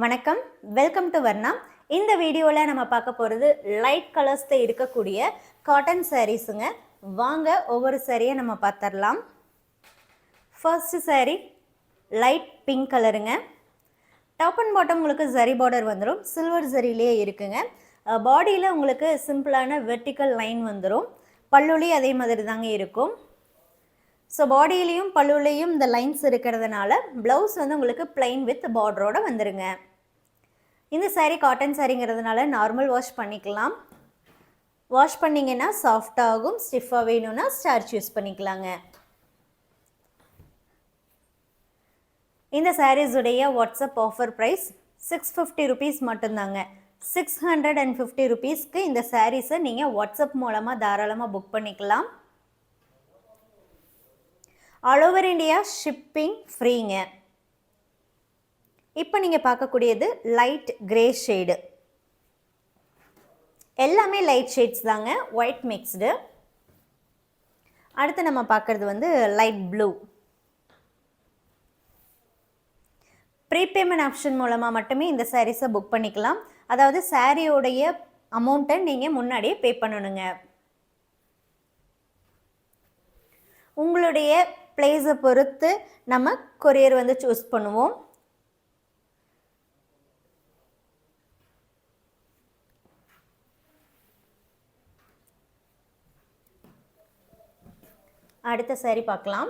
வணக்கம், welcome to Varna. இந்த வீடியோவில் நம்ம பார்க்க போகிறது லைட் கலர்ஸில் இருக்கக்கூடிய காட்டன் சாரீஸுங்க. வாங்க ஒவ்வொரு சாரியை நம்ம பார்த்துடலாம். ஃபர்ஸ்ட் சாரீ லைட் பிங்க் கலருங்க. டாப் அண்ட் பாட்டம் உங்களுக்கு ஜரி பார்டர் வந்துடும், சில்வர் ஜரியிலே இருக்குங்க. பாடியில் உங்களுக்கு சிம்பிளான வெர்டிக்கல் லைன் வந்துடும். பல்லுலி அதே மாதிரி தாங்க இருக்கும். ஸோ பாடியிலையும் பல்லுலையும் இந்த லைன்ஸ் இருக்கிறதுனால ப்ளவுஸ் வந்து உங்களுக்கு பிளைன் வித் பார்டரோட வந்துடுங்க. இந்த சாரீ காட்டன் சாரீங்கிறதுனால நார்மல் வாஷ் பண்ணிக்கலாம். வாஷ் பண்ணிங்கன்னா சாஃப்டாகும். ஸ்டிஃபாக வேணும்னா ஸ்டார்ச் யூஸ் பண்ணிக்கலாங்க. இந்த சாரீஸுடைய வாட்ஸ்அப் ஆஃபர் ப்ரைஸ் 650 ருபீஸ் மட்டும்தாங்க. 650 ருபீஸ்க்கு இந்த சாரீஸை நீங்கள் வாட்ஸ்அப் மூலமாக தாராளமாக புக் பண்ணிக்கலாம். ஆல் ஓவர் இந்தியா ஷிப்பிங் ஃப்ரீங்க. இப்போ நீங்கள் பார்க்கக்கூடியது லைட் கிரே ஷேடு. எல்லாமே லைட் ஷேட்ஸ் தாங்க, ஒயிட் மிக்ஸ்டு. அடுத்து நம்ம பார்க்குறது வந்து லைட் ப்ளூ. ப்ரீபேமெண்ட் ஆப்ஷன் மூலமாக மட்டுமே இந்த சாரீஸை புக் பண்ணிக்கலாம். அதாவது சாரியோடைய அமௌண்ட்டை நீங்கள் முன்னாடியே பே பண்ணணுங்க. உங்களுடைய பிளேஸை பொறுத்து நம்ம கொரியர் வந்து சூஸ் பண்ணுவோம். அடுத்த சாரீ பார்க்கலாம்.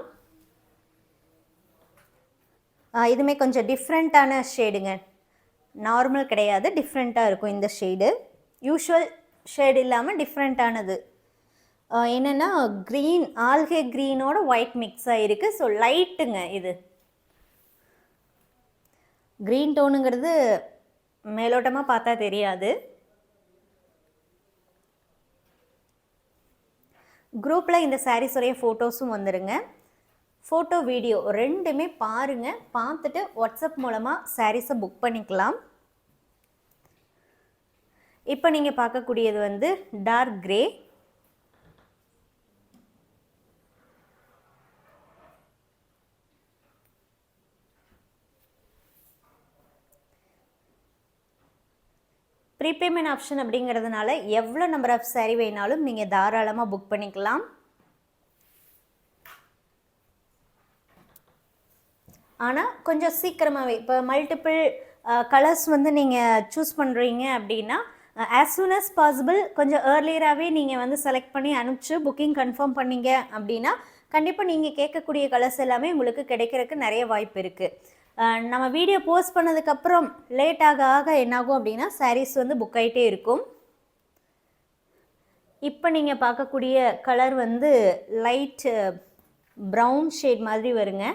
இதுவுமே கொஞ்சம் டிஃப்ரெண்ட்டான ஷேடுங்க. நார்மல் கிடையாது, டிஃப்ரெண்ட்டாக இருக்கும் இந்த ஷேடு. யூஷுவல் ஷேடு இல்லாமல் டிஃப்ரெண்ட்டானது. என்னென்னா க்ரீன், ஆல்கே க்ரீனோட ஒயிட் மிக்ஸ் ஆகிருக்கு. ஸோ லைட்டுங்க இது. க்ரீன் டோனுங்கிறது மேலோட்டமாக பார்த்தா தெரியாது. குரூப்பில் இந்த சாரீஸுடைய ஃபோட்டோஸும் வந்துடுங்க. ஃபோட்டோ வீடியோ ரெண்டுமே பாருங்கள். பார்த்துட்டு வாட்ஸ்அப் மூலமாக சாரீஸை புக் பண்ணிக்கலாம். இப்போ நீங்கள் பார்க்கக்கூடியது வந்து டார்க் கிரே. ப்ரீபேமெண்ட் ஆப்ஷன் அப்படிங்கிறதுனால எவ்வளோ நம்பர் ஆஃப் சாரீ வேணாலும் நீங்கள் தாராளமாக புக் பண்ணிக்கலாம். ஆனால் கொஞ்சம் சீக்கிரமாகவே, இப்போ மல்டிபிள் கலர்ஸ் வந்து நீங்கள் சூஸ் பண்ணுறீங்க அப்படின்னா ஆஸ் சூன் அஸ் பாசிபிள் கொஞ்சம் ஏர்லியராகவே நீங்கள் வந்து செலக்ட் பண்ணி அனுப்பிச்சு புக்கிங் கன்ஃபார்ம் பண்ணிங்க அப்படின்னா கண்டிப்பாக நீங்கள் கேட்கக்கூடிய கலர்ஸ் எல்லாமே உங்களுக்கு கிடைக்கிறதுக்கு நிறைய வாய்ப்பு இருக்குது. நம்ம வீடியோ போஸ்ட் பண்ணதுக்கப்புறம் லேட் ஆக என்னாகும் அப்படின்னா சாரீஸ் வந்து புக் ஆகிட்டே இருக்கும். இப்போ நீங்கள் பார்க்கக்கூடிய கலர் வந்து லைட் ப்ரௌன் ஷேட் மாதிரி வருங்க.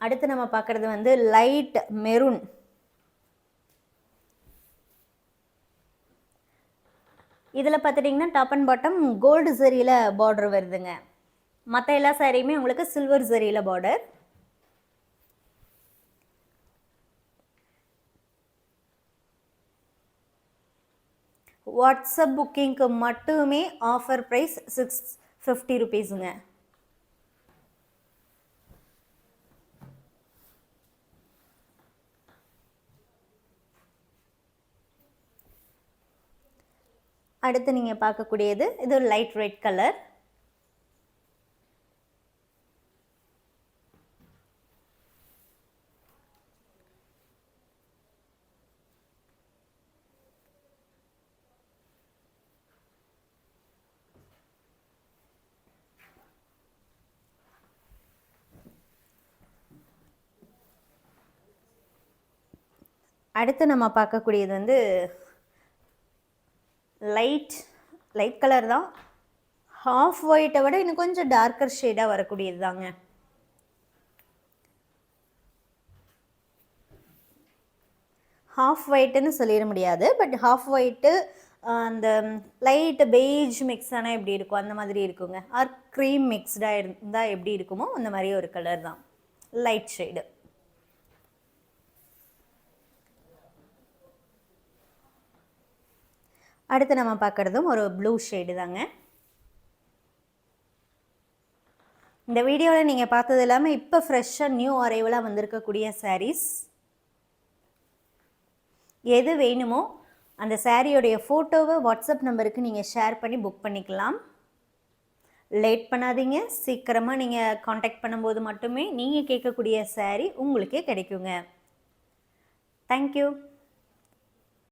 அடுத்து நம்ம பார்க்குறது வந்து லைட் மெரூன். இதில் பார்த்துட்டிங்கன்னா டாப் அண்ட் பாட்டம் கோல்டு ஜரியில் பார்டர் வருதுங்க. மற்ற எல்லா சாரியுமே உங்களுக்கு சில்வர் ஜரியில் பார்டர். வாட்ஸ்அப் புக்கிங்க்கு மட்டுமே ஆஃபர் ப்ரைஸ் 650 ருபீஸுங்க. அடுத்து நீங்கள் பார்க்கக்கூடியது இது ஒரு லைட் ரெட் கலர். அடுத்து நம்ம பார்க்கக்கூடியது வந்து லைட் கலர் தான். ஹாஃப் ஒயிட்டை விட இன்னும் கொஞ்சம் டார்க்கர் ஷேடாக வரக்கூடியது தாங்க. ஹாஃப் ஒயிட்டுன்னு சொல்லிட முடியாது, பட் ஹாஃப் ஒயிட்டு அந்த லைட் பெய்ஜ் மிக்ஸ் ஆனால் எப்படி இருக்கும் அந்த மாதிரி இருக்குங்க. ஆர் க்ரீம் மிக்ஸ்டாக இருந்தால் எப்படி இருக்குமோ அந்த மாதிரி ஒரு கலர் தான், லைட் ஷேடு. அடுத்து நம்ம பார்க்குறதும் ஒரு ப்ளூ ஷேடு தாங்க. இந்த வீடியோவில் நீங்கள் பார்த்தது எல்லாமே இப்போ ஃப்ரெஷ்ஷாக நியூ அரைவலாக வந்திருக்கக்கூடிய sarees. எது வேணுமோ அந்த சாரியோடைய ஃபோட்டோவை வாட்ஸ்அப் நம்பருக்கு நீங்கள் ஷேர் பண்ணி புக் பண்ணிக்கலாம். லேட் பண்ணாதீங்க. சீக்கிரமாக நீங்கள் காண்டாக்ட் பண்ணும்போது மட்டுமே நீங்கள் கேட்கக்கூடிய saree உங்களுக்கே கிடைக்குங்க. தேங்க்யூ.